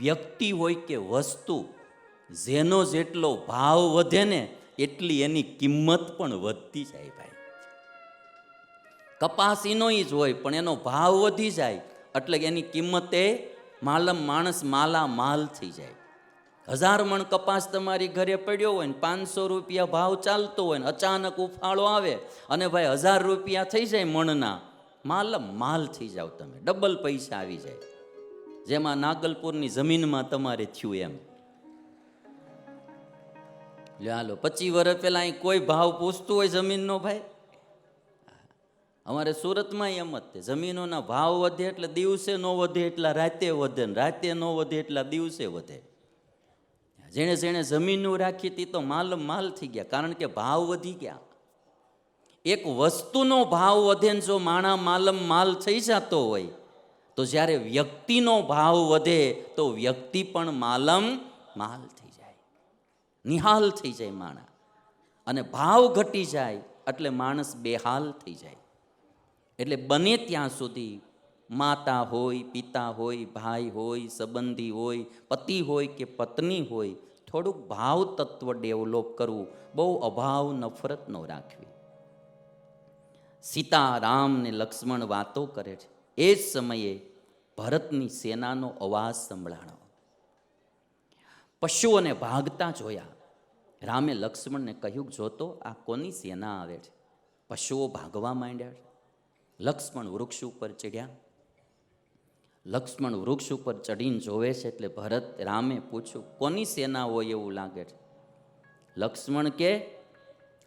વ્યક્તિ હોય કે વસ્તુ, જેનો જેટલો ભાવ વધે ને એટલી એની કિંમત પણ વધતી જાય ભાઈ. કપાસ એનોય જ હોય પણ એનો ભાવ વધી જાય એટલે એની કિંમતે માણસ માલા માલ થઈ જાય. 1000 મણ કપાસ તમારી ઘરે પડ્યો હોય ને 500 રૂપિયા ભાવ ચાલતો હોય ને અચાનક ઉફાળો આવે અને ભાઈ 1000 રૂપિયા થઈ જાય મણના, માલ થઈ જાવ તમે, ડબલ પૈસા આવી જાય. જેમાં નાગલપુરની જમીનમાં તમારે થયું એમ. હાલો 25 વર્ષ પહેલા અહીં કોઈ ભાવ પૂછતું હોય જમીનનો ભાઈ? અમારે સુરતમાં એમ જ તે, જમીનોના ભાવ વધે એટલે દિવસે ન વધે એટલા રાતે વધે, ને રાતે ન વધે એટલા દિવસે વધે. જેણે જેણે જમીનો રાખી હતી તો માલ થઈ ગયા, કારણ કે ભાવ વધી ગયા. એક વસ્તુનો ભાવ વધે ને જો માલ થઈ જતો હોય તો જ્યારે વ્યક્તિનો ભાવ વધે તો વ્યક્તિ પણ માલ થઈ જાય, નિહાલ થઈ જાય માણસ. અને ભાવ ઘટી જાય એટલે માણસ બેહાલ થઈ જાય. એટલે બને ત્યાં સુધી માતા હોય, પિતા હોય, ભાઈ હોય, સંબંધી હોય, પતિ હોય કે પત્ની હોય, થોડુંક ભાવ તત્વ ડેવલપ કરવું, બહુ અભાવ નફરત ન રાખવી. સીતા, રામ ને લક્ષ્મણ વાતો કરે છે એ જ સમયે ભરતની સેનાનો અવાજ સંભળાણો. પશુઓને ભાગતા જોયા. રામે લક્ષ્મણને કહ્યું, જોતો આ કોની સેના આવે છે? પશુઓ ભાગવા માંડ્યા છે. લક્ષ્મણ વૃક્ષ ઉપર ચડ્યા. લક્ષ્મણ વૃક્ષ ઉપર ચડીને જોવે છે એટલે રામે પૂછ્યું, કોની સેના હોય એવું લાગે છે? લક્ષ્મણ કે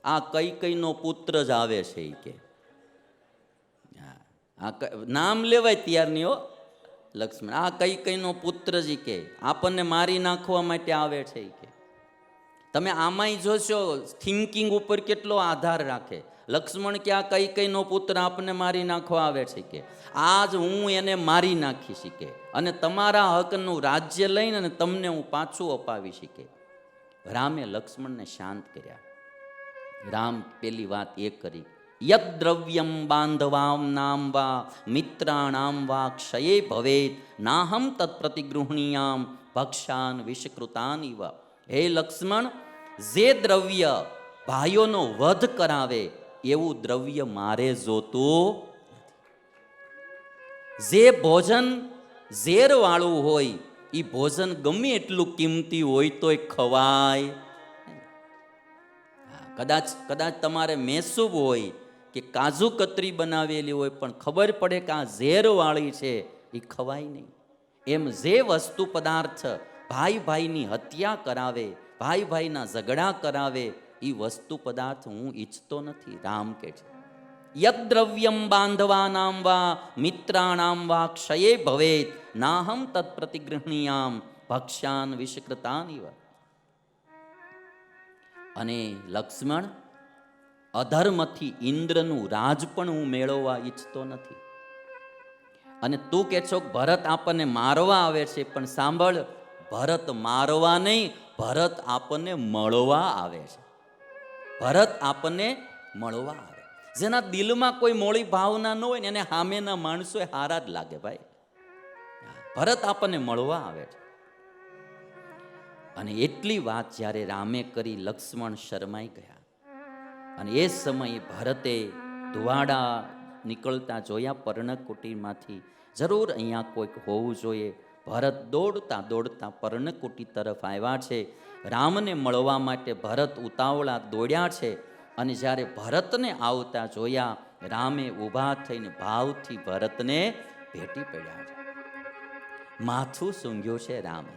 આ કૈકેયીનો પુત્ર જ આવે છે. એ કે નામ લેવાય તૈયાર નહીં હો લક્ષ્મણ, આ કૈકેયીનો પુત્ર જ કે આપણને મારી નાખવા માટે આવે છે. કે તમે આમાંય જોશો થિંકિંગ ઉપર કેટલો આધાર રાખે. લક્ષ્મણ કે આ કૈકેયીનો પુત્ર આપણને મારી નાખવા આવે છે. કે આજ હું એને મારી નાખી શકે અને તમારા હકનું રાજ્ય લઈને અને તમને હું પાછું અપાવી શકે. રામે લક્ષ્મણને શાંત કર્યા. રામ પેલી વાત એ કરી, યદ દ્રવ્યમ બાંધવામ નામ વા મિત્રાણામ વા ક્ષયે ભવેત નાહમ તત્ પ્રતિગૃહણીયામ ભક્ષાન વિષકૃતાનિવ. હે લક્ષ્મણ, જે દ્રવ્ય ભાઈઓનો વધ કરાવે એવું દ્રવ્ય મારે જોતું. જે ભોજન ઝેર વાળું હોય એ ભોજન ગમે એટલું કિંમતી હોય તોય ખવાય. કદાચ તમારે મેસૂબ હોય કે કાજુ કતરી બનાવેલી હોય પણ ખબર પડે કે આ ઝેર વાળી છે, એ ખવાય નહીં. એમ જે વસ્તુ પદાર્થ ભાઈ ભાઈની હત્યા કરાવે, ભાઈ ભાઈના ઝઘડા કરાવે, એ વસ્તુ પદાર્થ હું ઈચ્છતો નથી. રામ કે છે યદ દ્રવ્યમ બાંધવાનામ વા મિત્રાણામ વા ક્ષયે ભવેત નાહમ તત્ પ્રતિગૃહણીયામ ભક્ષ્યાન વિષકૃતાનિવ. અને લક્ષ્મણ, અધર્મથી ઇન્દ્રનું રાજ પણ હું મેળવવા ઈચ્છતો નથી. અને તું કે છો ભરત આપણને મારવા આવે છે, પણ સાંભળ, ભરત મારવા નહીં, ભરત આપણને મળવા આવે છે. ભરત આપણને મળવા આવે. જેના દિલમાં કોઈ મોળી ભાવના ન હોય ને એને સામેના માણસો હારા જ લાગે ભાઈ. ભરત આપણને મળવા આવે છે. અને એટલી વાત જ્યારે રામે કરી, લક્ષ્મણ શરમાઈ ગયા. અને એ સમયે ભરતે ધુવાડા નીકળતા જોયા પર્ણકુટીરમાંથી. જરૂર અહીંયા કોઈક હોવું જોઈએ. ભરત દોડતા દોડતા પર્ણકુટી તરફ આવ્યા છે. રામને મળવા માટે ભરત ઉતાવળા દોડ્યા છે. અને જ્યારે ભરતને આવતા જોયા, રામે ઊભા થઈને ભાવથી ભરતને ભેટી પડ્યા છે. માથું સૂંઘ્યું છે રામે.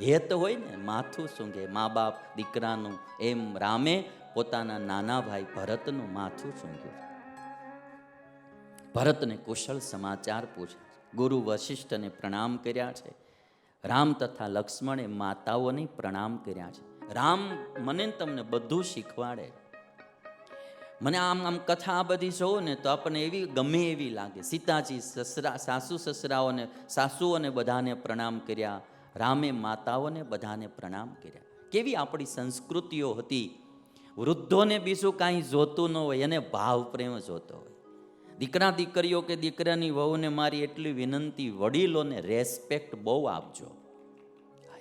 હેત હોય ને, માથું સૂંઘે મા બાપ દીકરાનું, એમ રામે પોતાના નાના ભાઈ ભરતનું માથું સૂંઘ્યું. ભરતને કુશળ સમાચાર પૂછ્યા. ગુરુ વશિષ્ઠને પ્રણામ કર્યા છે. રામ તથા લક્ષ્મણે માતાઓને પ્રણામ કર્યા છે. રામ મને તમને બધું શીખવાડે. મને આમ કથા બધી જોઉં ને તો આપણને એવી ગમે એવી લાગે. સીતાજી સાસુઓને બધાને પ્રણામ કર્યા. રામે માતાઓને બધાને પ્રણામ કર્યા. કેવી આપણી સંસ્કૃતિઓ હતી. વૃદ્ધોને બીજું કાંઈ જોતું ન હોય, એને ભાવ પ્રેમ જોતો હોય. દીકરા દીકરીઓ કે દીકરાની વહુને મારી એટલી વિનંતી, વડીલોને રેસ્પેક્ટ બહુ આપજો.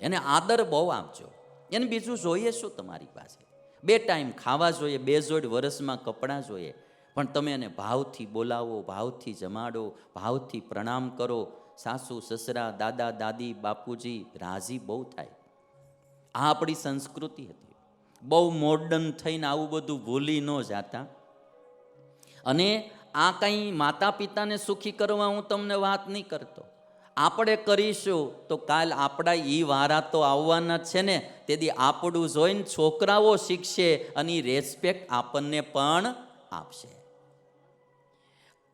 એને આદર બહુ આપજો. એને બીજું જોઈએ શું તમારી પાસે? 2 ટાઈમ ખાવા જોઈએ, 2 જોડ વરસમાં કપડાં જોઈએ, પણ તમે એને ભાવથી બોલાવો, ભાવથી જમાડો, ભાવથી પ્રણામ કરો. સાસુ સસરા, દાદા દાદી, બાપુજી રાજી બહુ થાય. આ આપણી સંસ્કૃતિ હતી. બહુ મોડર્ન થઈને આવું બધું ભૂલી ન જાતા. અને આ કંઈ માતા પિતાને સુખી કરવા હું તમને વાત નહીં કરતો. આપણે કરીશું તો કાલ આપણા એ વારા તો આવવાના જ છે ને. તેથી આપણું જોઈને છોકરાઓ શીખશે અને એ રેસ્પેક્ટ આપણને પણ આપશે.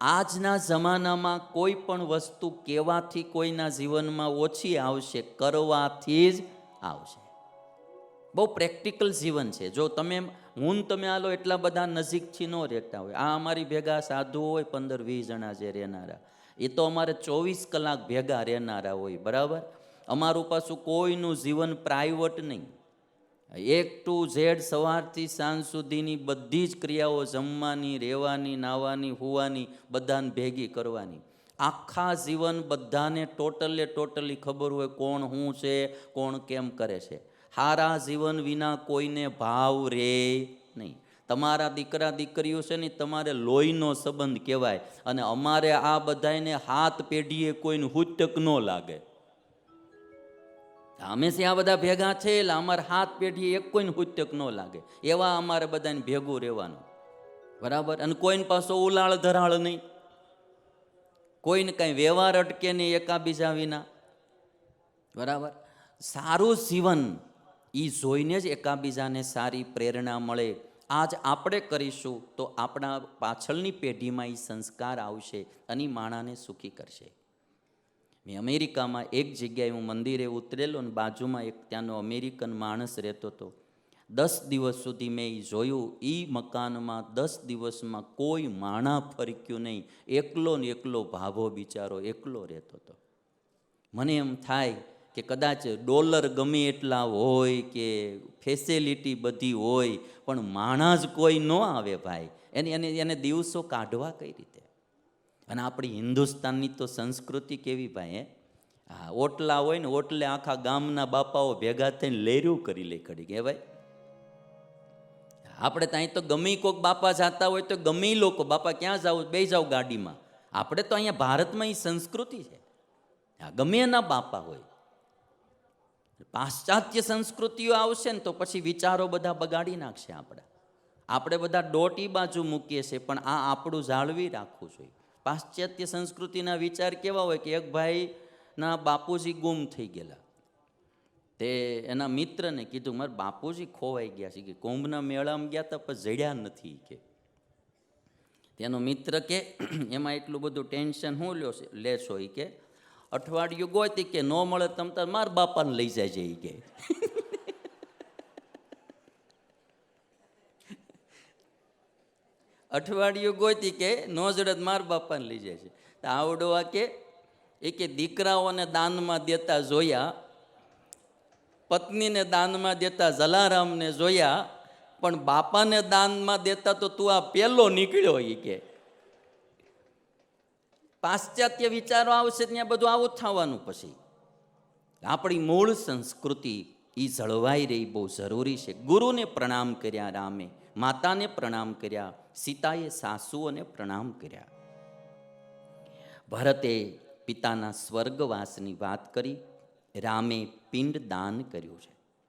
આજના જમાનામાં કોઈ પણ વસ્તુ કહેવાથી કોઈના જીવનમાં ઓછી આવશે, કરવાથી જ આવશે. બહુ પ્રેક્ટિકલ જીવન છે. જો તમે આલો એટલા બધા નજીકથી ન રહેતા હોય. આ અમારી ભેગા સાધુ હોય 15-20 જણા જે રહેનારા, એ તો અમારે 24 કલાક ભેગા રહેનારા હોય, બરાબર. અમારું પાછું કોઈનું જીવન પ્રાઇવેટ નહીં. A to Z સવારથી સાંજ સુધીની બધી જ ક્રિયાઓ, જમવાની, રહેવાની, નાવાની, હુવાની, બધાને ભેગી કરવાની. આખા જીવન બધાને ટોટલી ખબર હોય કોણ શું છે, કોણ કેમ કરે છે. હારા જીવન વિના કોઈને ભાવ રે નહીં. તમારા દીકરા દીકરીઓ છે ને તમારે લોહીનો સંબંધ કહેવાય. અને અમારે આ બધાને 7 પેઢીએ કોઈને હુતક ન લાગે. અમે આ બધા ભેગા છે એટલે અમારે 7 પેઢી એક કોઈને હુતક ન લાગે એવા અમારે બધાને ભેગું રહેવાનું, બરાબર. અને કોઈને પાછો ઉલાળ ધરાળ નહીં, કોઈને કાંઈ વ્યવહાર અટકે નહીં એકાબીજા વિના, બરાબર. સારું જીવન એ જોઈને જ એકાબીજાને સારી પ્રેરણા મળે. આજ આપણે કરીશું તો આપણા પાછળની પેઢીમાં એ સંસ્કાર આવશે અને માણાને સુખી કરશે. મેં અમેરિકામાં એક જગ્યાએ હું મંદિરે ઉતરેલો અને બાજુમાં એક ત્યાંનો અમેરિકન માણસ રહેતો હતો. 10 દિવસ સુધી મેં એ જોયું. એ મકાનમાં 10 દિવસમાં કોઈ માણા ફરક્યું નહીં. એકલો ભાભો બિચારો એકલો રહેતો હતો. મને એમ થાય કે કદાચ ડોલર ગમે એટલા હોય કે ફેસિલિટી બધી હોય, પણ માણા જ કોઈ ન આવે ભાઈ. એને દિવસો કાઢવા કઈ રીતે? અને આપણી હિન્દુસ્તાનની તો સંસ્કૃતિ કેવી ભાઈ, હા, ઓટલા હોય ને ઓટલે આખા ગામના બાપાઓ ભેગા થઈને લેર્યું કરી લે ખડી કે ભાઈ. આપણે ત્યાં તો ગમે કોઈક બાપા જાતા હોય તો ગમે લોકો, બાપા ક્યાં જાવ, બે જાવ ગાડીમાં. આપણે તો અહીંયા ભારતમાં એ સંસ્કૃતિ છે, ગમે એના બાપા હોય. પાશ્ચાત્ય સંસ્કૃતિઓ આવશે ને તો પછી વિચારો બધા બગાડી નાખશે. આપણે બધા દોટ ઈ બાજુ મૂકીએ છીએ, પણ આ આપણું જાળવી રાખવું જોઈએ. પાશ્ચાત્ય સંસ્કૃતિના વિચાર કેવા હોય કે એક ભાઈના બાપુજી ગુમ થઈ ગયેલા. તે એના મિત્રને કીધું મારા બાપુજી ખોવાઈ ગયા છે, કે કુંભના મેળામાં ગયા હતા પણ જડ્યા નથી. કે તેનો મિત્ર કે એમાં એટલું બધું ટેન્શન શું લેશો? એ કે અઠવાડિયું ગોતી કે ન મળે તમ તાર મારા બાપાને લઈ જાય છે. એ કે અઠવાડિયું ગોતી કે નો જડત મારા બાપાને લઈ જાય છે. તો આવડવા કે દીકરાઓને દાનમાં દેતા જોયા, પત્નીને દાનમાં દેતા જલારામને જોયા, પણ બાપાને દાનમાં દેતા તો તું આ પેલો નીકળ્યો. એ કે પાશ્ચાત્ય વિચારો આવશે ત્યાં બધું આવું જ થવાનું. પછી આપણી મૂળ સંસ્કૃતિ એ જળવાઈ રહી બહુ જરૂરી છે. ગુરુને પ્રણામ કર્યા રામે, માતાને પ્રણામ કર્યા, સીતાએ સાસુઓને પ્રણામ કર્યા. ભરતે પિતાના સ્વર્ગવાસની વાત કરી, રામે પિંડ દાન કર્યું છે.